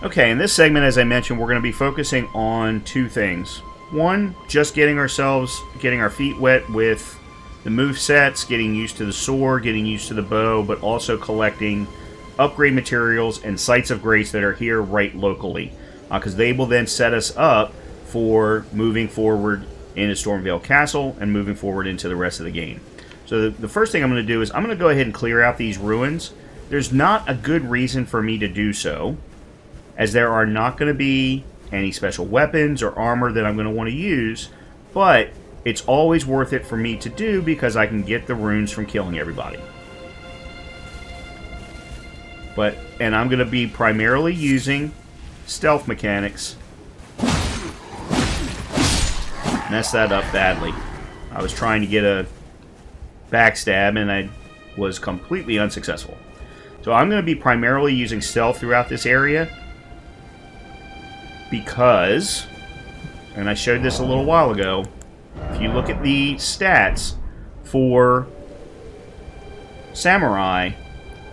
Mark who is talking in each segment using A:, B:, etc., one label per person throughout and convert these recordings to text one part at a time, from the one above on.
A: Okay, in this segment, as I mentioned, we're going to be focusing on two things. One, just getting our feet wet with the move sets, getting used to the sword, getting used to the bow, but also collecting upgrade materials and sites of grace that are here right locally, because they will then set us up for moving forward into Stormvale Castle and moving forward into the rest of the game. So the first thing I'm going to do is I'm going to go ahead and clear out these ruins. There's not a good reason for me to do so, as there are not going to be any special weapons or armor that I'm going to want to use, but it's always worth it for me to do because I can get the runes from killing everybody. And I'm going to be primarily using stealth mechanics. Messed that up badly. I was trying to get a backstab and I was completely unsuccessful. So I'm going to be primarily using stealth throughout this area because, and I showed this a little while ago, if you look at the stats for Samurai,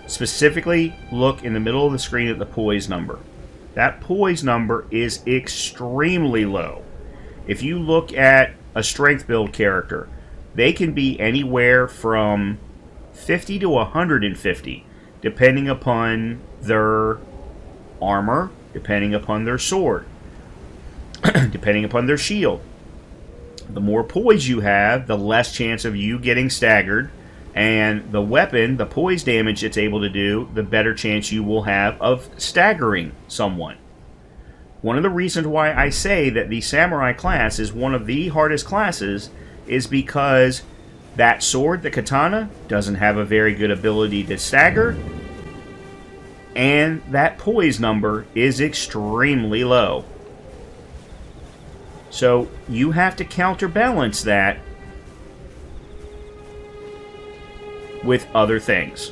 A: specifically look in the middle of the screen at the poise number. That poise number is extremely low. If you look at a strength build character, they can be anywhere from 50 to 150, depending upon their armor, depending upon their sword, depending upon their shield. The more poise you have, the less chance of you getting staggered, and the weapon, the poise damage it's able to do, the better chance you will have of staggering someone. One of the reasons why I say that the Samurai class is one of the hardest classes is because that sword, the katana, doesn't have a very good ability to stagger, and that poise number is extremely low. So you have to counterbalance that with other things.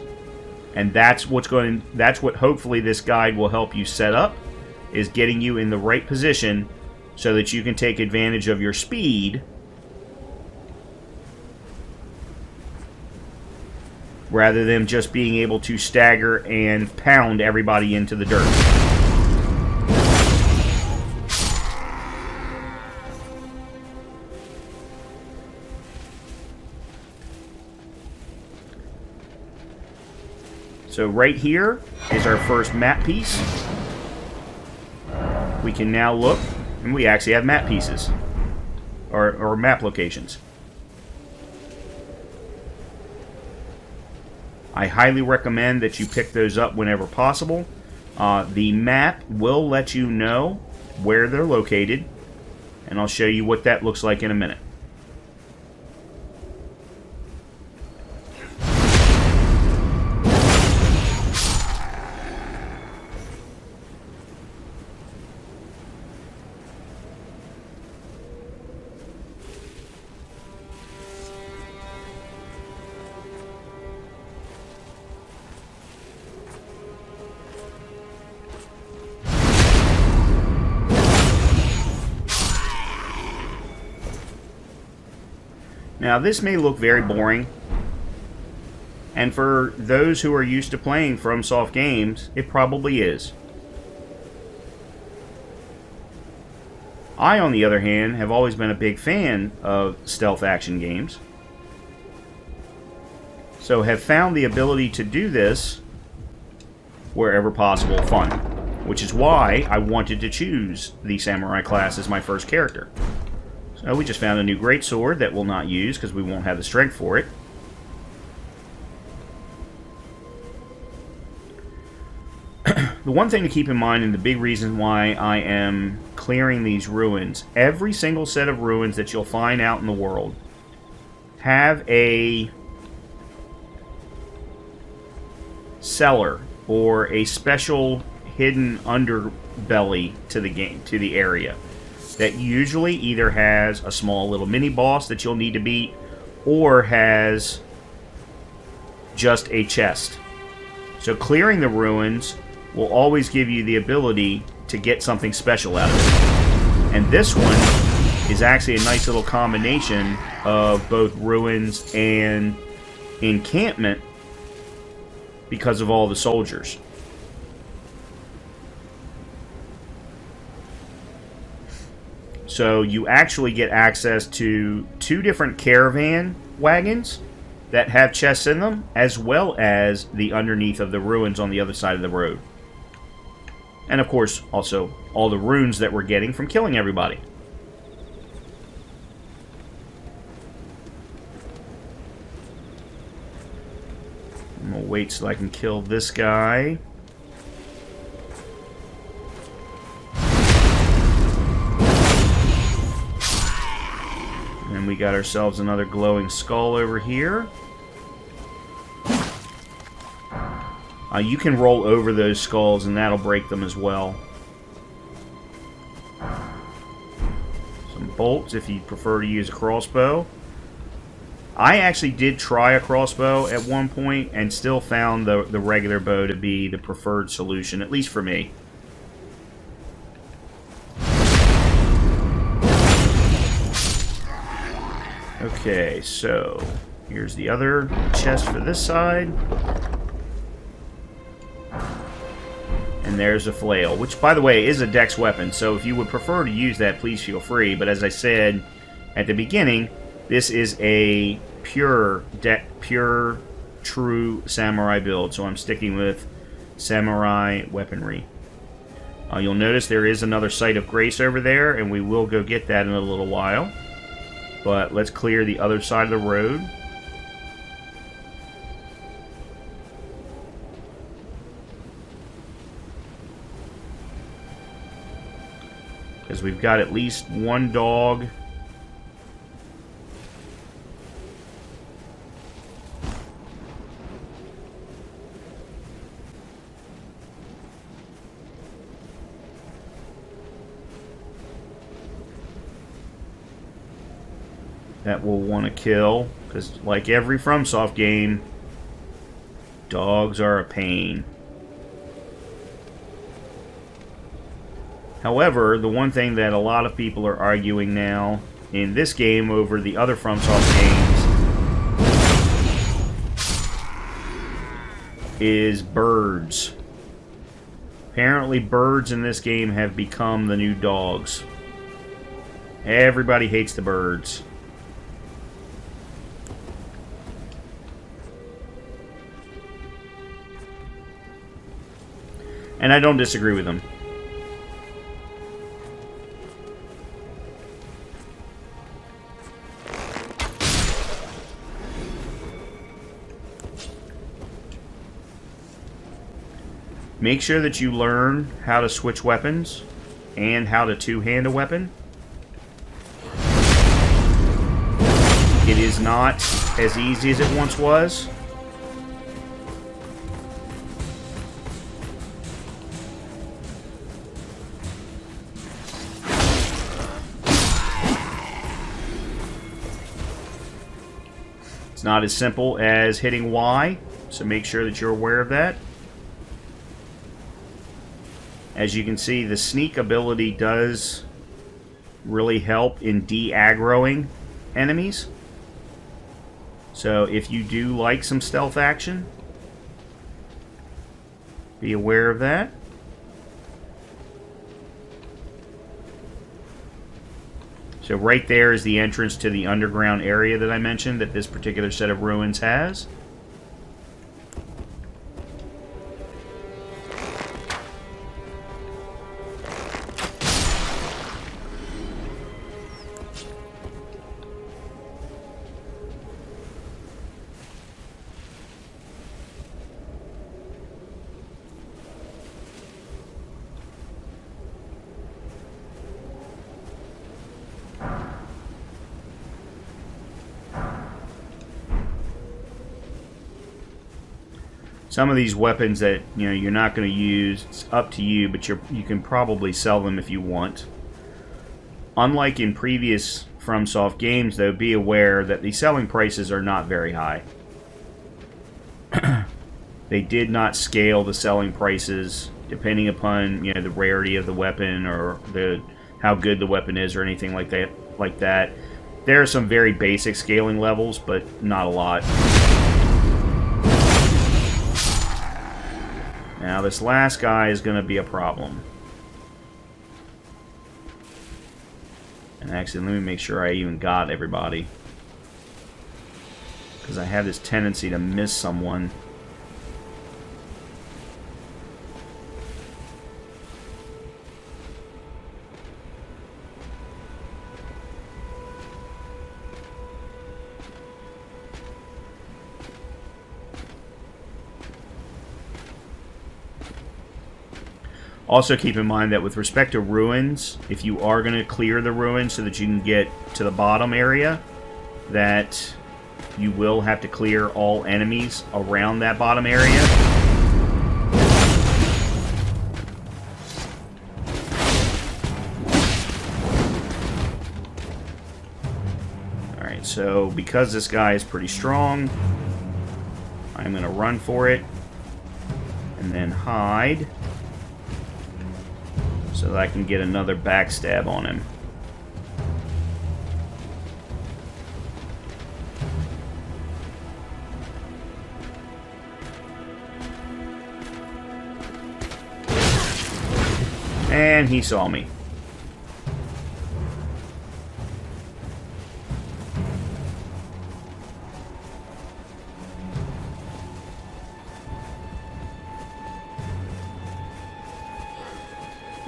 A: And that's what hopefully this guide will help you set up, is getting you in the right position so that you can take advantage of your speed rather than just being able to stagger and pound everybody into the dirt. So right here is our first map piece. We can now look, and we actually have map pieces, or map locations. I highly recommend that you pick those up whenever possible. The map will let you know where they're located, and I'll show you what that looks like in a minute. Now, this may look very boring, and for those who are used to playing FromSoft games, it probably is. I, on the other hand, have always been a big fan of stealth action games, so have found the ability to do this wherever possible fun, which is why I wanted to choose the Samurai class as my first character. So we just found a new greatsword that we'll not use because we won't have the strength for it. The one thing to keep in mind, and the big reason why I am clearing these ruins, every single set of ruins that you'll find out in the world have a cellar or a special hidden underbelly to the game, to the area, that usually either has a small little mini boss that you'll need to beat, or has just a chest. So clearing the ruins will always give you the ability to get something special out of it. And this one is actually a nice little combination of both ruins and encampment because of all the soldiers. So you actually get access to 2 different caravan wagons that have chests in them, as well as the underneath of the ruins on the other side of the road. And of course, also all the runes that we're getting from killing everybody. I'm gonna wait till I can kill this guy. And we got ourselves another glowing skull over here. You can roll over those skulls and that'll break them as well. Some bolts if you prefer to use a crossbow. I actually did try a crossbow at one point and still found the regular bow to be the preferred solution, at least for me. Okay, so here's the other chest for this side. And there's a flail, which, by the way, is a dex weapon, so if you would prefer to use that, please feel free. But as I said at the beginning, this is a pure, true samurai build, so I'm sticking with samurai weaponry. You'll notice there is another Site of Grace over there, and we will go get that in a little while. But let's clear the other side of the road. Because we've got at least one dog. That we'll want to kill, because like every FromSoft game, dogs are a pain. However, the one thing that a lot of people are arguing now in this game over the other FromSoft games is birds. Apparently birds in this game have become the new dogs. Everybody hates the birds. And I don't disagree with them. Make sure that you learn how to switch weapons and how to two-hand a weapon. It is not as easy as it once was. It's not as simple as hitting Y, so make sure that you're aware of that. As you can see, the sneak ability does really help in de-aggroing enemies. So if you do like some stealth action, be aware of that. So right there is the entrance to the underground area that I mentioned that this particular set of ruins has. Some of these weapons that you're not going to use, it's up to you, but you can probably sell them if you want. Unlike in previous FromSoft games, though, be aware that the selling prices are not very high. They did not scale the selling prices depending upon the rarity of the weapon or how good the weapon is or anything like that. There are some very basic scaling levels, but not a lot. Now this last guy is going to be a problem. And actually, let me make sure I even got everybody. Because I have this tendency to miss someone. Also keep in mind that with respect to ruins, if you are going to clear the ruins so that you can get to the bottom area, that you will have to clear all enemies around that bottom area. Alright, so because this guy is pretty strong, I'm going to run for it and then hide, so that I can get another backstab on him. And he saw me.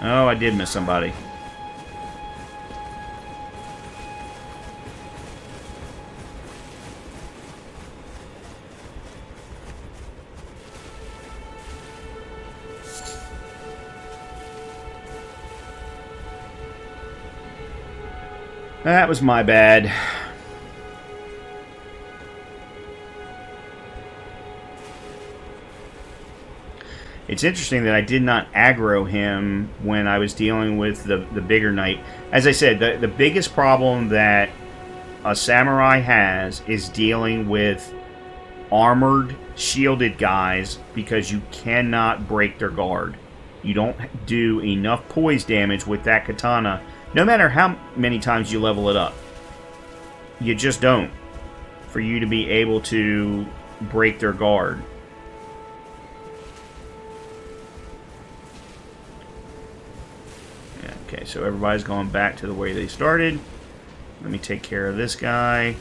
A: Oh, I did miss somebody. That was my bad. It's interesting that I did not aggro him when I was dealing with the bigger knight. As I said, the biggest problem that a samurai has is dealing with armored, shielded guys because you cannot break their guard. You don't do enough poise damage with that katana, no matter how many times you level it up. You just don't, for you to be able to break their guard. Okay, so everybody's going back to the way they started. Let me take care of this guy.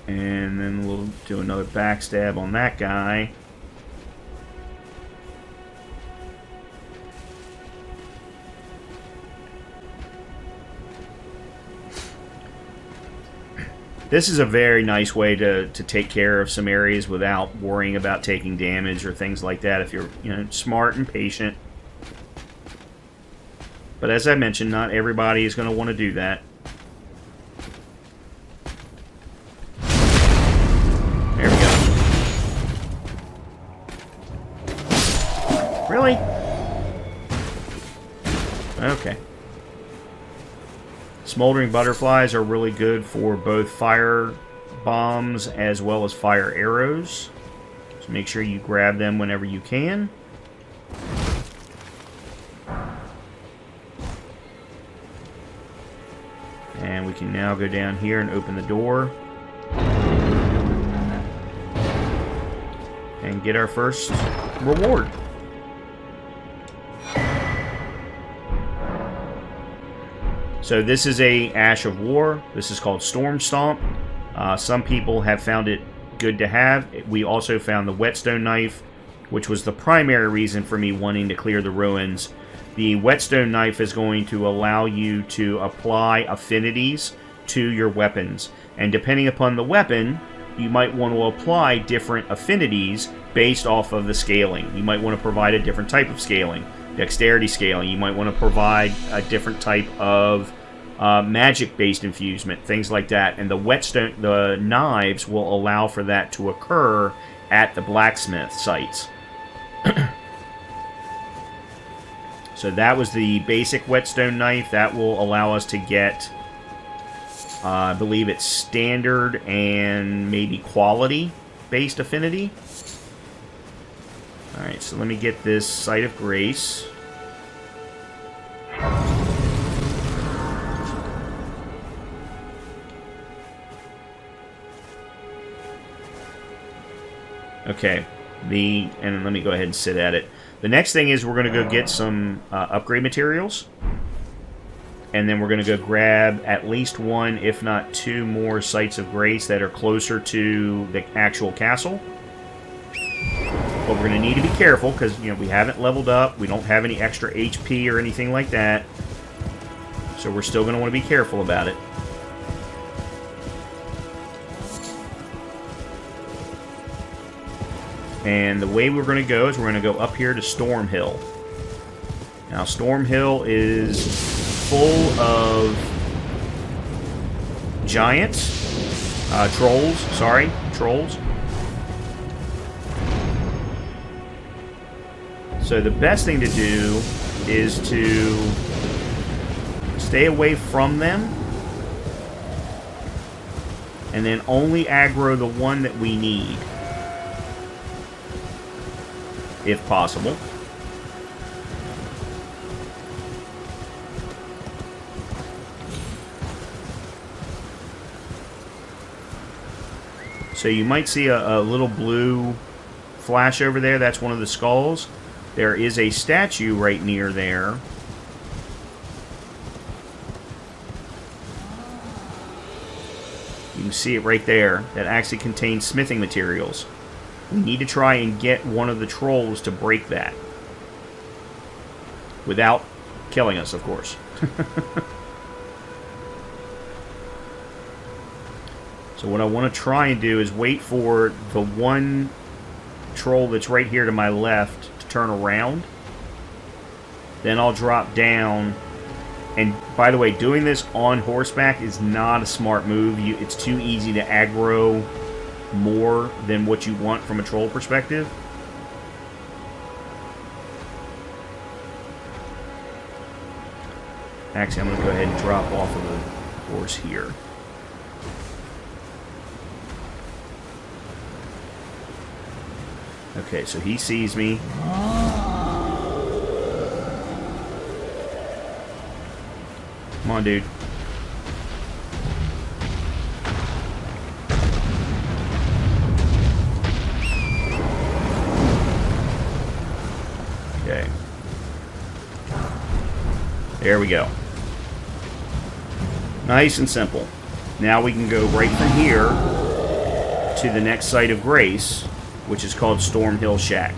A: And then we'll do another backstab on that guy. This is a very nice way to take care of some areas without worrying about taking damage or things like that if you're, smart and patient. But as I mentioned, not everybody is going to want to do that. There we go. Really? Okay. Smoldering butterflies are really good for both fire bombs as well as fire arrows. So make sure you grab them whenever you can. And we can now go down here and open the door. And get our first reward. So this is a Ash of War. This is called Storm Stomp. Some people have found it good to have. We also found the Whetstone Knife, which was the primary reason for me wanting to clear the ruins. The Whetstone Knife is going to allow you to apply affinities to your weapons. And depending upon the weapon, you might want to apply different affinities based off of the scaling. You might want to provide a different type of scaling. Dexterity scaling. You might want to provide a different type of magic-based infusement, things like that. And the knives will allow for that to occur at the blacksmith sites. So that was the basic Whetstone Knife. That will allow us to get, I believe it's standard and maybe quality-based affinity. Alright, so let me get this Site of Grace. Okay. And let me go ahead and sit at it. The next thing is we're going to go get some upgrade materials. And then we're going to go grab at least one, if not two more sites of grace that are closer to the actual castle. But we're going to need to be careful because, you know, we haven't leveled up. We don't have any extra HP or anything like that. So we're still going to want to be careful about it. And the way we're going to go is we're going to go up here to Storm Hill. Now, Storm Hill is full of giants. Trolls. So the best thing to do is to stay away from them. And then only aggro the one that we need. If possible. So you might see a little blue flash over there. That's one of the skulls. There is a statue right near there. You can see it right there. That actually contains smithing materials. We need to try and get one of the trolls to break that. Without killing us, of course. So what I want to try and do is wait for the one troll that's right here to my left to turn around. Then I'll drop down. And by the way, doing this on horseback is not a smart move. It's too easy to aggro more than what you want from a troll perspective. Actually, I'm going to go ahead and drop off of the horse here. Okay, so he sees me. Come on, dude. Okay. There we go. Nice and simple. Now we can go right from here to the next site of grace, which is called Storm Hill Shack.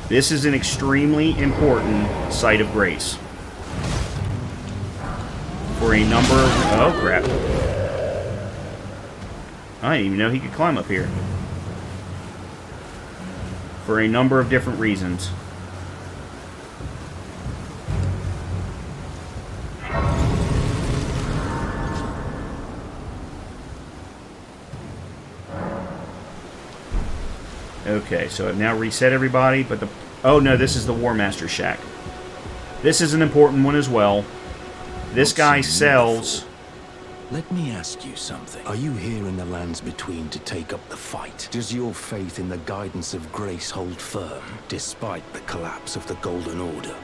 A: This is an extremely important site of grace. For a number of... Oh, crap. I didn't even know he could climb up here. For a number of different reasons. Okay, so I've now reset everybody, but the... Oh, no, this is the War Master Shack. This is an important one as well. This guy sells...
B: Let me ask you something. Are you here in the lands between to take up the fight? Does your faith in the guidance of grace hold firm, despite the collapse of the Golden Order?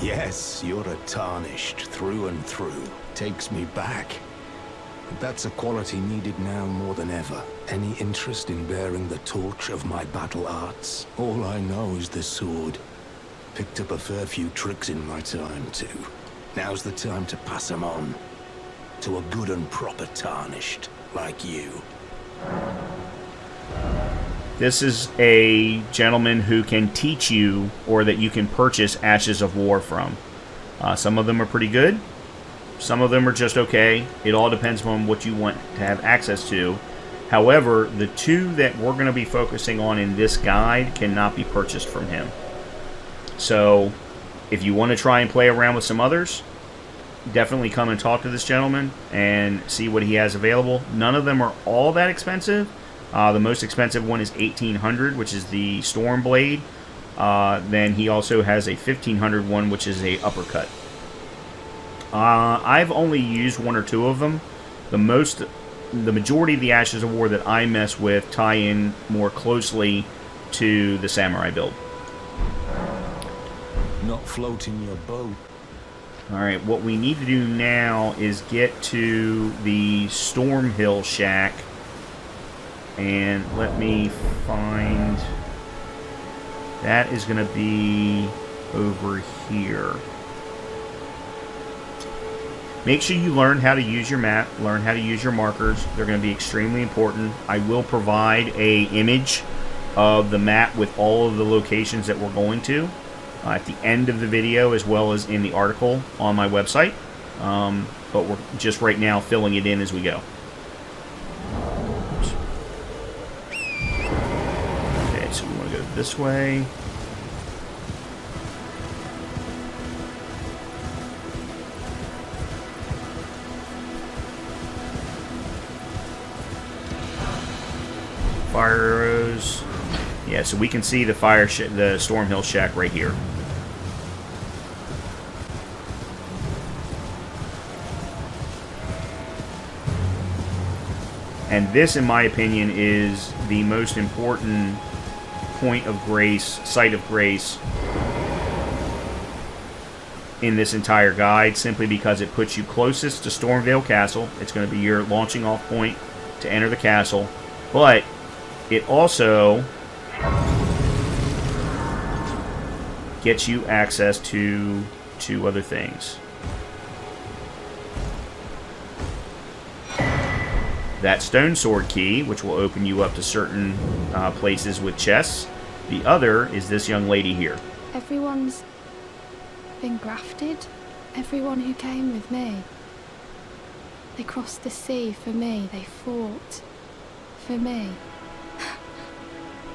B: Yes, you're a tarnished through and through. Takes me back. But that's a quality needed now more than ever. Any interest in bearing the torch of my battle arts? All I know is the sword. Picked up a fair few tricks in my time, too. Now's the time to pass them on. To a good and proper tarnished, like you.
A: This is a gentleman who can teach you, or that you can purchase Ashes of War from. Some of them are pretty good. Some of them are just okay. It all depends on what you want to have access to. However, the two that we're going to be focusing on in this guide cannot be purchased from him. So, if you want to try and play around with some others, definitely come and talk to this gentleman and see what he has available. None of them are all that expensive. The most expensive one is $1,800, which is the Storm Blade. Then he also has a $1,500 one, which is a uppercut. I've only used one or two of them. The majority of the Ashes of War that I mess with tie in more closely to the Samurai build.
B: Not floating your boat.
A: Alright, what we need to do now is get to the Storm Hill Shack And let me find... That is going to be over here. Make sure you learn how to use your map, learn how to use your markers. They're going to be extremely important. I will provide an image of the map with all of the locations that we're going to at the end of the video, as well as in the article on my website. But we're just right now filling it in as we go. Oops. Okay, so we want to go this way. Fire arrows. Yeah, so we can see the the Stormhill shack right here. And this, in my opinion, is the most important point of grace, site of grace in this entire guide, simply because it puts you closest to Stormvale Castle. It's going to be your launching off point to enter the castle, but it also gets you access to two other things. That stone sword key, which will open you up to certain places with chests. The other is this young lady here.
C: Everyone's been grafted. Everyone who came with me. They crossed the sea for me. They fought for me.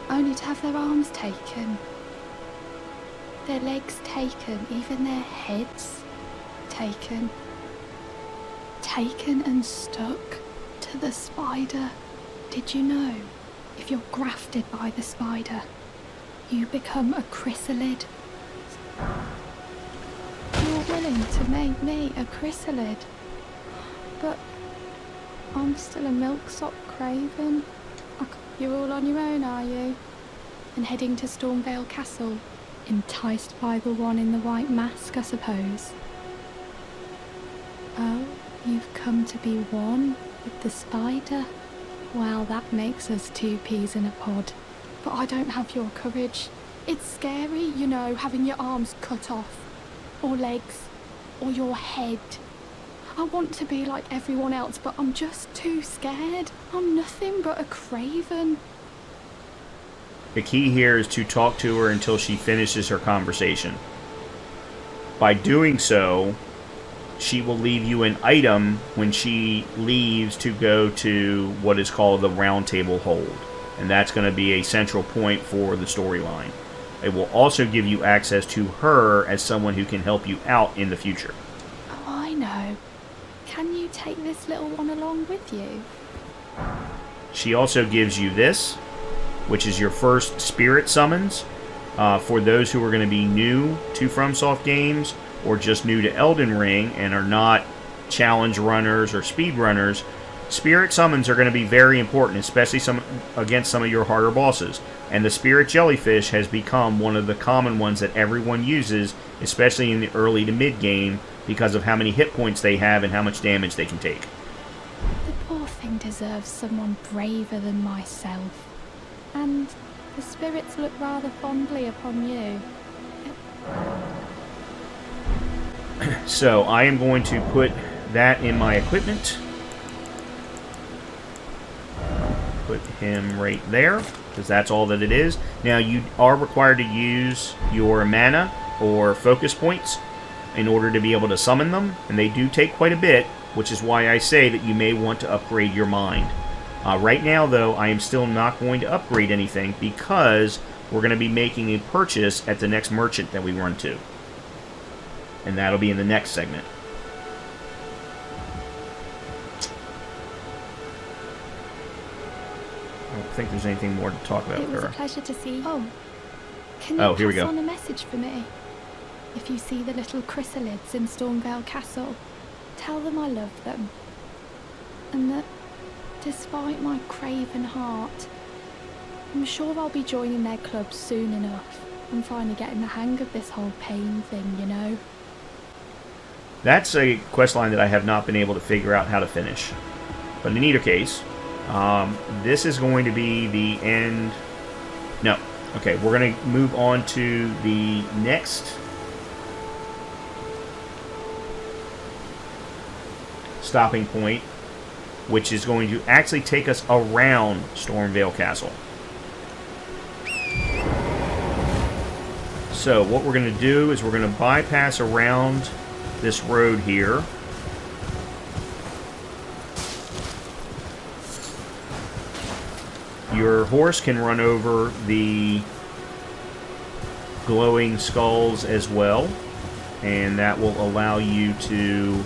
C: Only to have their arms taken. Their legs taken. Even their heads taken. Taken and stuck to the spider. Did you know, if you're grafted by the spider, you become a chrysalid? You're willing to make me a chrysalid, but I'm still a milksop craven. You're all on your own, are you? And heading to Stormvale Castle, enticed by the one in the white mask, I suppose. Oh, you've come to be one with the spider? Well, that makes us two peas in a pod. But I don't have your courage. It's scary, you know, having your arms cut off, or legs, or your head. I want to be like everyone else, but I'm just too scared. I'm nothing but a craven.
A: The key here is to talk to her until she finishes her conversation. By doing so, she will leave you an item when she leaves to go to what is called the Round Table Hold. And that's going to be a central point for the storyline. It will also give you access to her as someone who can help you out in the future.
C: Oh, I know. Can you take this little one along with you?
A: She also gives you this, which is your first spirit summons. For those who are going to be new to FromSoft games, or just new to Elden Ring and are not challenge runners or speed runners, spirit summons are going to be very important, especially against some of your harder bosses. And the spirit jellyfish has become one of the common ones that everyone uses, especially in the early to mid game, because of how many hit points they have and how much damage they can take.
C: The poor thing deserves someone braver than myself. And the spirits look rather fondly upon you.
A: So I am going to put that in my equipment. Put him right there, because that's all that it is. Now, you are required to use your mana or focus points in order to be able to summon them, and they do take quite a bit, which is why I say that you may want to upgrade your mind. Right now, though, I am still not going to upgrade anything because we're going to be making a purchase at the next merchant that we run to. And that'll be in the next segment. I don't think there's anything more to talk about
C: It was
A: her.
C: a pleasure to see you. Oh, can you
A: here we
C: pass
A: go.
C: on a message for me? If you see the little chrysalids in Stormvale Castle, tell them I love them. And that, despite my craven heart, I'm sure I'll be joining their club soon enough and finally getting the hang of this whole pain thing, you know?
A: That's a questline that I have not been able to figure out how to finish. But in either case, This is going to be the end. No. Okay, we're going to move on to the next stopping point, which is going to actually take us around Stormvale Castle. So what we're going to do is we're going to bypass around this road here. Your horse can run over the glowing skulls as well, and that will allow you to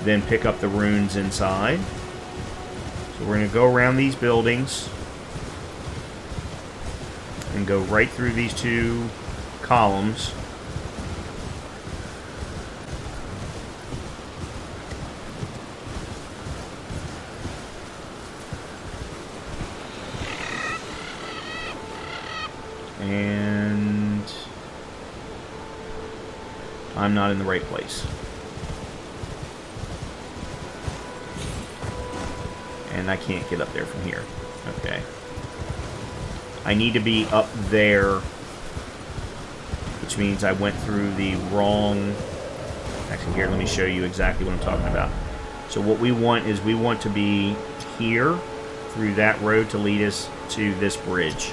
A: then pick up the runes inside. So we're going to go around these buildings and go right through these two columns. And I'm not in the right place. And I can't get up there from here. Okay. I need to be up there, which means I went through the wrong... Actually, here, let me show you exactly what I'm talking about. So what we want is we want to be here through that road to lead us to this bridge.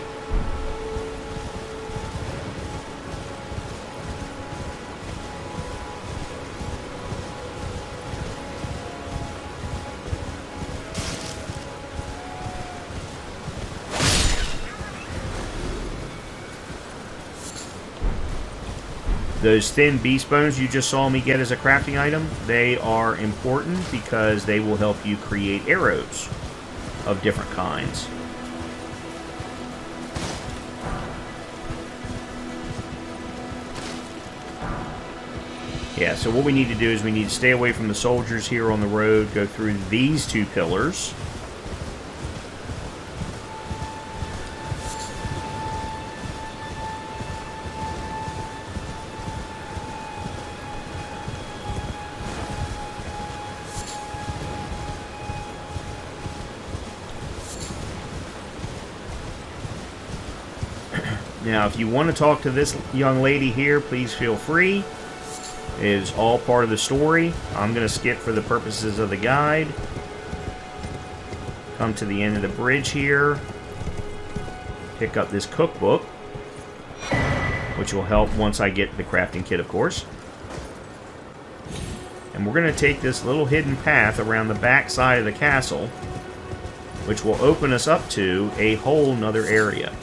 A: Those thin beast bones you just saw me get as a crafting item, they are important because they will help you create arrows of different kinds. Yeah, so what we need to do is we need to stay away from the soldiers here on the road, go through these two pillars. Now, if you want to talk to this young lady here, please feel free. It is all part of the story. I'm going to skip for the purposes of the guide. Come to the end of the bridge here. Pick up this cookbook, which will help once I get the crafting kit, of course. And we're going to take this little hidden path around the back side of the castle, which will open us up to a whole nother area.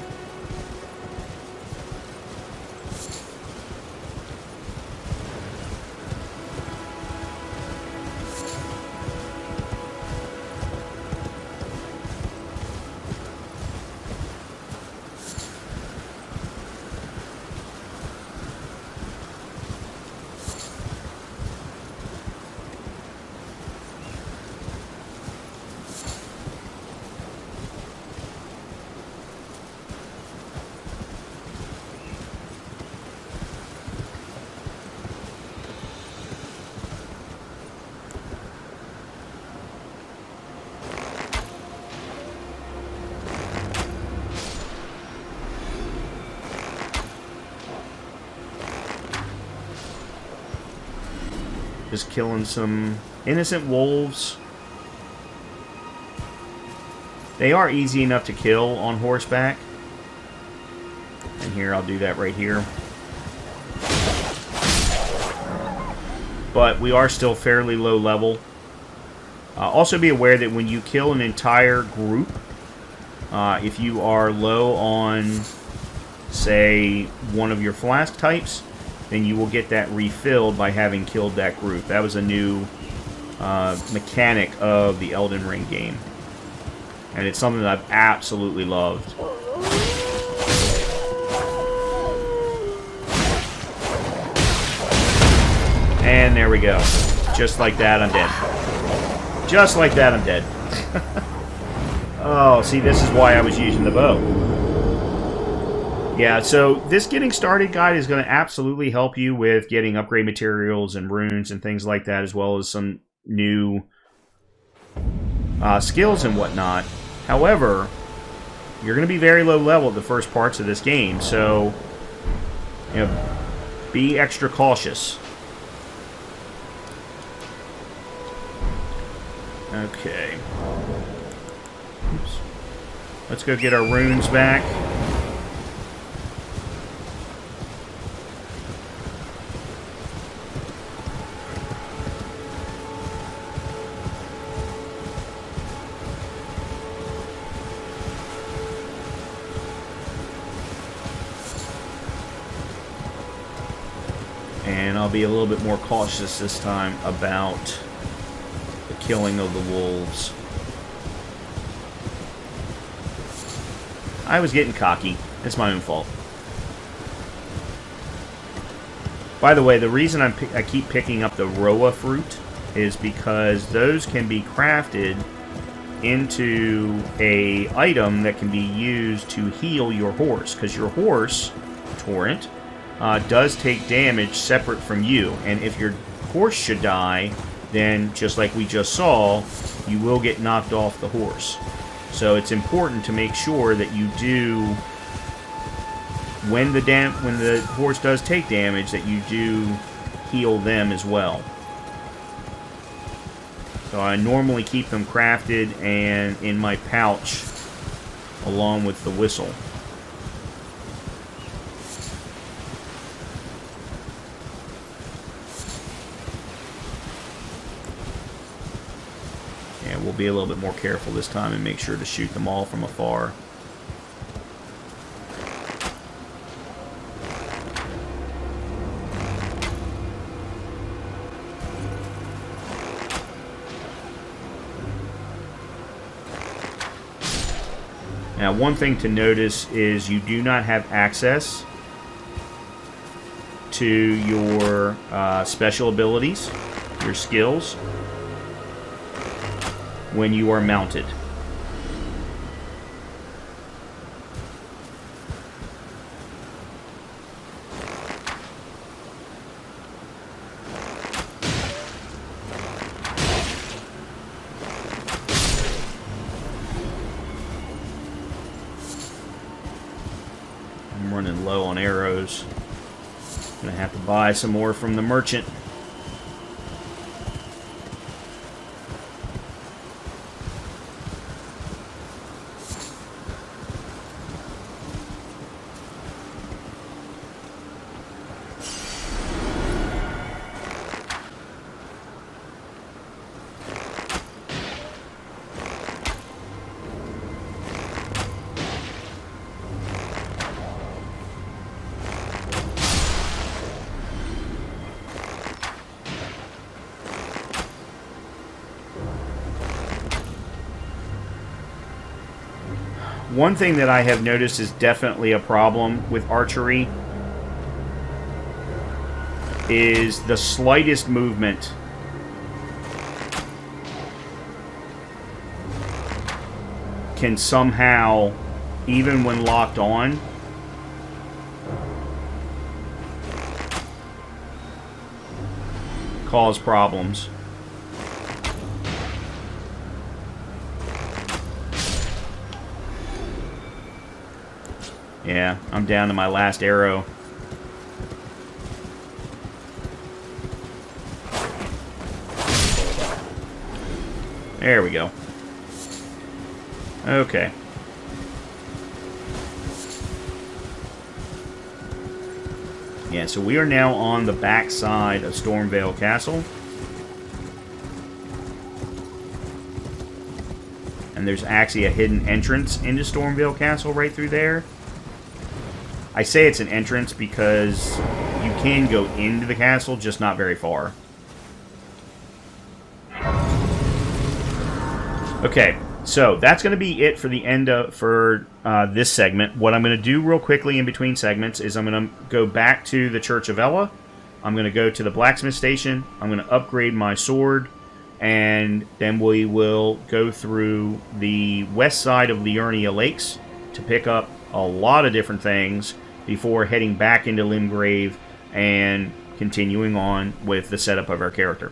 A: Just killing some innocent wolves. They are easy enough to kill on horseback. And here, I'll do that right here. But we are still fairly low level. Also be aware that when you kill an entire group, if you are low on, say, one of your flask types, then you will get that refilled by having killed that group. That was a new mechanic of the Elden Ring game. And it's something that I've absolutely loved. And there we go. Just like that, I'm dead. Just like that, I'm dead. Oh, see, this is why I was using the bow. Yeah, so this getting started guide is going to absolutely help you with getting upgrade materials and runes and things like that, as well as some new skills and whatnot. However, you're going to be very low level at the first parts of this game, so be extra cautious. Okay. Oops. Let's go get our runes back. And I'll be a little bit more cautious this time about the killing of the wolves. I was getting cocky. It's my own fault. By the way, the reason I keep picking up the Roa fruit is because those can be crafted into a item that can be used to heal your horse. Because your horse, Torrent, does take damage separate from you. And if your horse should die, then just like we just saw, you will get knocked off the horse. So it's important to make sure that you do, when the horse does take damage, that you do heal them as well. So I normally keep them crafted and in my pouch along with the whistle. We'll be a little bit more careful this time and make sure to shoot them all from afar. Now, one thing to notice is you do not have access to your special abilities, your skills, when you are mounted. I'm running low on arrows. Gonna have to buy some more from the merchant. One thing that I have noticed is definitely a problem with archery is the slightest movement can somehow, even when locked on, cause problems. Yeah, I'm down to my last arrow. There we go. Okay. Yeah, so we are now on the back side of Stormvale Castle. And there's actually a hidden entrance into Stormvale Castle right through there. I say it's an entrance because you can go into the castle, just not very far. Okay, so that's going to be it for the end of this segment. What I'm going to do real quickly in between segments is I'm going to go back to the Church of Ella. I'm going to go to the blacksmith station. I'm going to upgrade my sword, and then we will go through the west side of Liurnia Lakes to pick up a lot of different things before heading back into Limgrave and continuing on with the setup of our character.